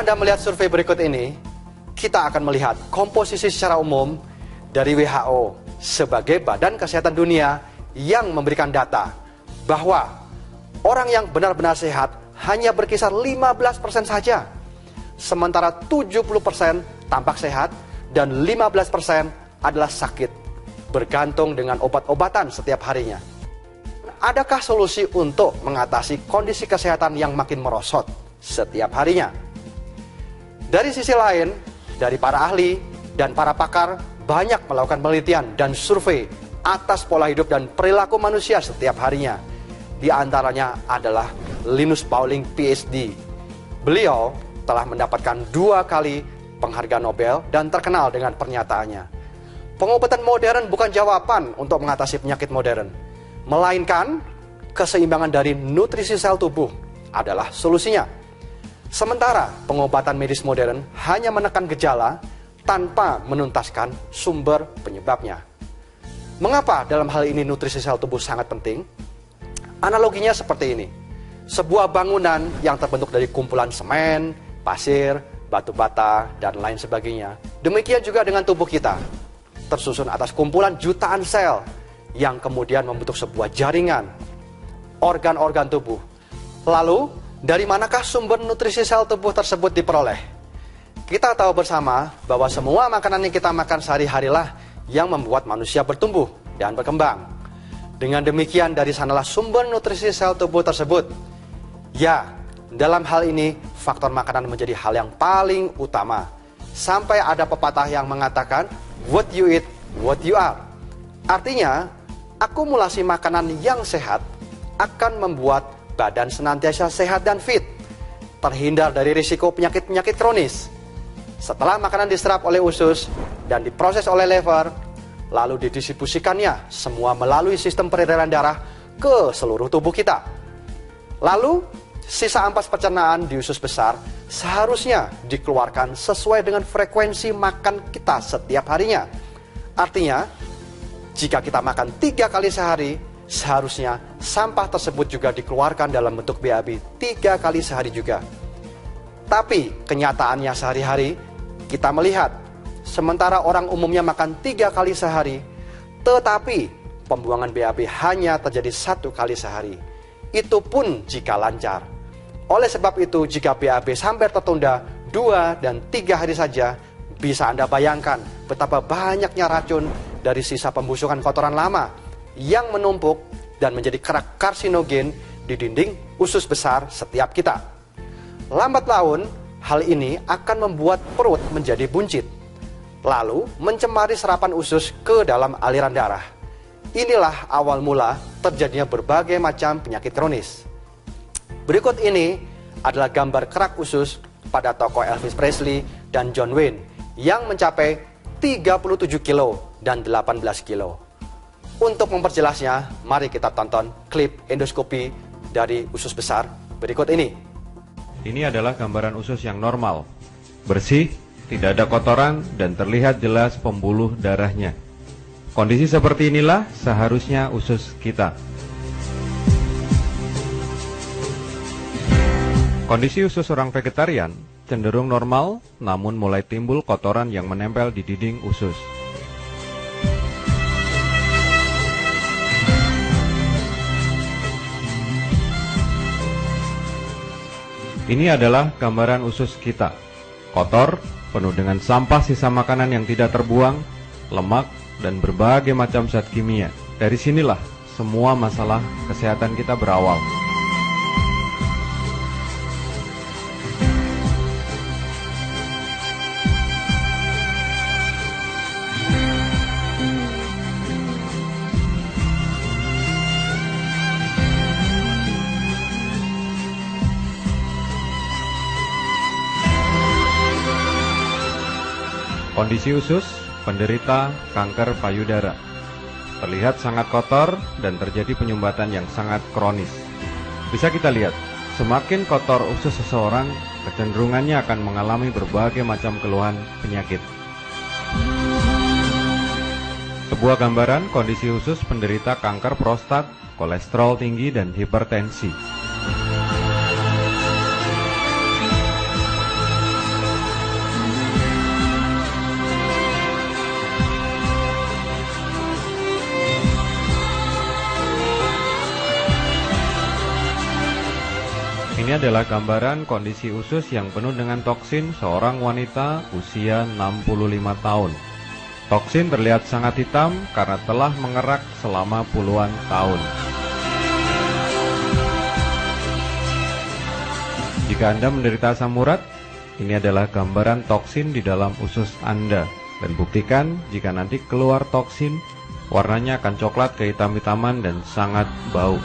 Anda melihat survei berikut ini, kita akan melihat komposisi secara umum dari WHO sebagai Badan Kesehatan Dunia yang memberikan data bahwa orang yang benar-benar sehat hanya berkisar 15% saja. Sementara 70% tampak sehat dan 15% adalah sakit, bergantung dengan obat-obatan setiap harinya. Adakah solusi untuk mengatasi kondisi kesehatan yang makin merosot setiap harinya? Dari sisi lain, dari para ahli dan para pakar banyak melakukan penelitian dan survei atas pola hidup dan perilaku manusia setiap harinya. Di antaranya adalah Linus Pauling, PhD. Beliau telah mendapatkan 2 kali penghargaan Nobel dan terkenal dengan pernyataannya. Pengobatan modern bukan jawaban untuk mengatasi penyakit modern, melainkan keseimbangan dari nutrisi sel tubuh adalah solusinya. Sementara pengobatan medis modern hanya menekan gejala tanpa menuntaskan sumber penyebabnya. Mengapa dalam hal ini nutrisi sel tubuh sangat penting? Analoginya seperti ini. Sebuah bangunan yang terbentuk dari kumpulan semen, pasir, batu bata, dan lain sebagainya. Demikian juga dengan tubuh kita. Tersusun atas kumpulan jutaan sel yang kemudian membentuk sebuah jaringan organ-organ tubuh. Lalu, dari manakah sumber nutrisi sel tubuh tersebut diperoleh? Kita tahu bersama bahwa semua makanan yang kita makan sehari-harilah yang membuat manusia bertumbuh dan berkembang. Dengan demikian, dari sanalah sumber nutrisi sel tubuh tersebut. Ya, dalam hal ini, faktor makanan menjadi hal yang paling utama. Sampai ada pepatah yang mengatakan, what you eat, what you are. Artinya, akumulasi makanan yang sehat akan membuat badan senantiasa sehat dan fit, terhindar dari risiko penyakit-penyakit kronis. Setelah makanan diserap oleh usus dan diproses oleh lever, lalu didistribusikannya semua melalui sistem peredaran darah ke seluruh tubuh kita. Lalu, sisa ampas pencernaan di usus besar seharusnya dikeluarkan sesuai dengan frekuensi makan kita setiap harinya. Artinya, jika kita makan 3 kali sehari, seharusnya sampah tersebut juga dikeluarkan dalam bentuk BAB 3 kali sehari juga. Tapi kenyataannya sehari-hari kita melihat, sementara orang umumnya makan 3 kali sehari, tetapi pembuangan BAB hanya terjadi 1 kali sehari. Itu pun jika lancar. Oleh sebab itu, jika BAB sampai tertunda 2 dan 3 hari saja, bisa Anda bayangkan betapa banyaknya racun dari sisa pembusukan kotoran lama yang menumpuk dan menjadi kerak karsinogen di dinding usus besar setiap kita. Lambat laun, hal ini akan membuat perut menjadi buncit, lalu mencemari serapan usus ke dalam aliran darah. Inilah awal mula terjadinya berbagai macam penyakit kronis. Berikut ini adalah gambar kerak usus pada tokoh Elvis Presley dan John Wayne yang mencapai 37 kilo dan 18 kilo. Untuk memperjelasnya, mari kita tonton klip endoskopi dari usus besar berikut ini. Ini adalah gambaran usus yang normal, bersih, tidak ada kotoran, dan terlihat jelas pembuluh darahnya. Kondisi seperti inilah seharusnya usus kita. Kondisi usus orang vegetarian cenderung normal, namun mulai timbul kotoran yang menempel di dinding usus. Ini adalah gambaran usus kita. Kotor, penuh dengan sampah sisa makanan yang tidak terbuang, lemak, dan berbagai macam zat kimia. Dari sinilah semua masalah kesehatan kita berawal. Kondisi usus penderita kanker payudara. Terlihat sangat kotor dan terjadi penyumbatan yang sangat kronis. Bisa kita lihat, semakin kotor usus seseorang, kecenderungannya akan mengalami berbagai macam keluhan penyakit. Sebuah gambaran kondisi usus penderita kanker prostat, kolesterol tinggi, dan hipertensi. Ini adalah gambaran kondisi usus yang penuh dengan toksin seorang wanita usia 65 tahun. Toksin terlihat sangat hitam karena telah mengerak selama puluhan tahun. Jika Anda menderita asam urat, ini adalah gambaran toksin di dalam usus Anda. Dan buktikan jika nanti keluar toksin, warnanya akan coklat kehitam-hitaman dan sangat bau.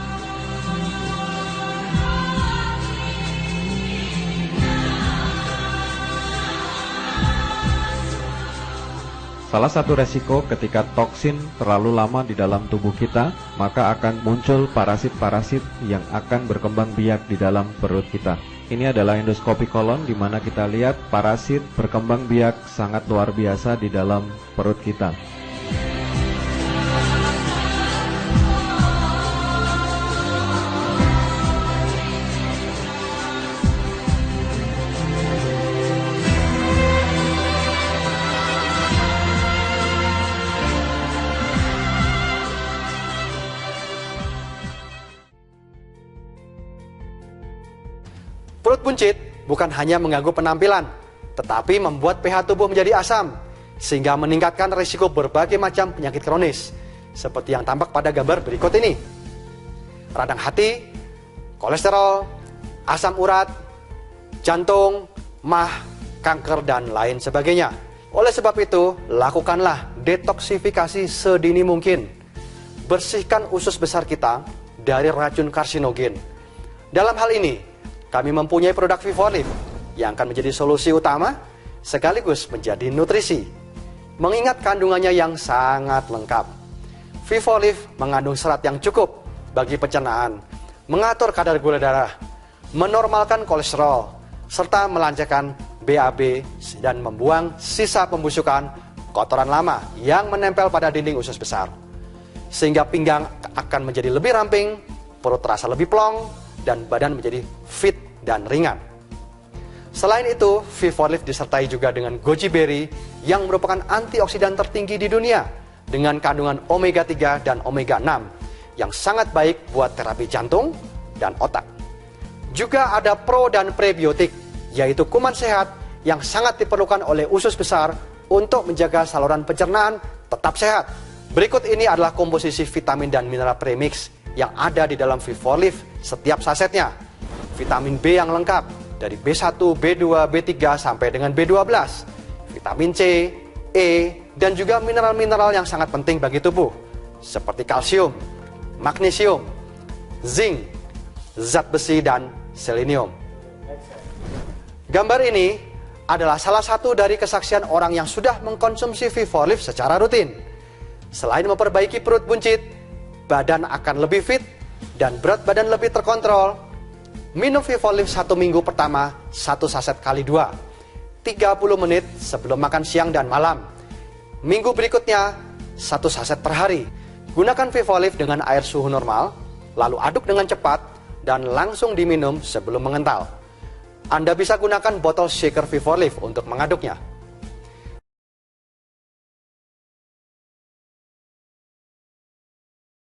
Salah satu resiko ketika toksin terlalu lama di dalam tubuh kita, maka akan muncul parasit-parasit yang akan berkembang biak di dalam perut kita. Ini adalah endoskopi kolon di mana kita lihat parasit berkembang biak sangat luar biasa di dalam perut kita. Perut buncit bukan hanya mengganggu penampilan, tetapi membuat pH tubuh menjadi asam, sehingga meningkatkan risiko berbagai macam penyakit kronis, seperti yang tampak pada gambar berikut ini. Radang hati, kolesterol, asam urat, jantung, mah, kanker, dan lain sebagainya. Oleh sebab itu, lakukanlah detoksifikasi sedini mungkin. Bersihkan usus besar kita dari racun karsinogen. Dalam hal ini, kami mempunyai produk VivoLift yang akan menjadi solusi utama sekaligus menjadi nutrisi. Mengingat kandungannya yang sangat lengkap. VivoLift mengandung serat yang cukup bagi pencernaan, mengatur kadar gula darah, menormalkan kolesterol, serta melancarkan BAB dan membuang sisa pembusukan kotoran lama yang menempel pada dinding usus besar. Sehingga pinggang akan menjadi lebih ramping, perut terasa lebih plong, dan badan menjadi fit dan ringan. Selain itu, VivoLift disertai juga dengan goji berry yang merupakan antioksidan tertinggi di dunia dengan kandungan omega 3 dan omega 6 yang sangat baik buat terapi jantung dan otak. Juga ada pro dan prebiotik, yaitu kuman sehat yang sangat diperlukan oleh usus besar untuk menjaga saluran pencernaan tetap sehat. Berikut ini adalah komposisi vitamin dan mineral premix yang ada di dalam VivoLift setiap sasetnya. Vitamin B yang lengkap dari B1, B2, B3 sampai dengan B12. Vitamin C, E, dan juga mineral-mineral yang sangat penting bagi tubuh seperti kalsium, magnesium, zinc, zat besi, dan selenium. Gambar ini adalah salah satu dari kesaksian orang yang sudah mengkonsumsi VivoLift secara rutin. Selain memperbaiki perut buncit, badan akan lebih fit dan berat badan lebih terkontrol. Minum VivoLift 1 minggu pertama 1 saset kali 2, 30 menit sebelum makan siang dan malam. Minggu berikutnya 1 saset per hari. Gunakan VivoLift dengan air suhu normal, lalu aduk dengan cepat dan langsung diminum sebelum mengental. Anda bisa gunakan botol shaker VivoLift untuk mengaduknya.